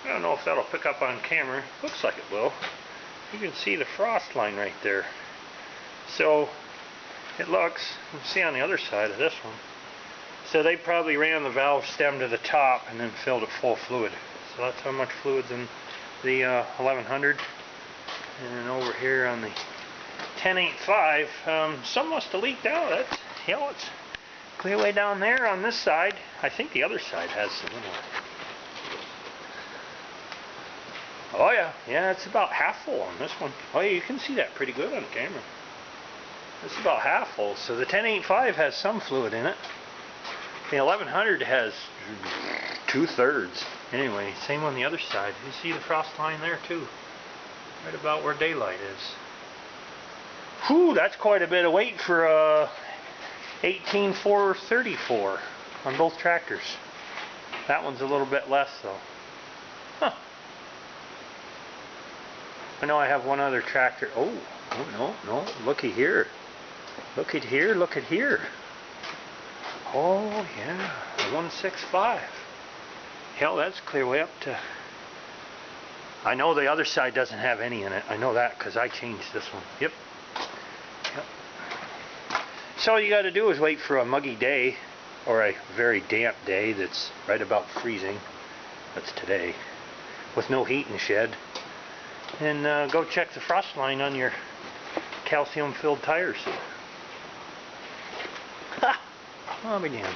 I don't know if that'll pick up on camera. Looks like it will. You can see the frost line right there. So it looks, you can see on the other side of this one. So they probably ran the valve stem to the top and then filled it full of fluid. So that's how much fluid's in the 1100. And over here on the 10.85, some must have leaked out. It's clear way down there on this side. I think the other side has some in there. Oh yeah, it's about half full on this one. Oh yeah, you can see that pretty good on camera. It's about half full. So the 10.85 has some fluid in it. The 1100 has 2/3. Anyway, same on the other side. You see the frost line there too, right about where daylight is. Whew, that's quite a bit of weight for 18,434 on both tractors. That one's a little bit less though. Huh. I know I have one other tractor. Oh no, looky here. Look at here, look at here. Oh yeah, a 165. Hell, that's clear way up to... I know the other side doesn't have any in it. I know that because I changed this one. Yep. So all you got to do is wait for a muggy day or a very damp day that's right about freezing. That's today. With no heat in the shed. And go check the frost line on your calcium-filled tires. Ha! I'll be damned.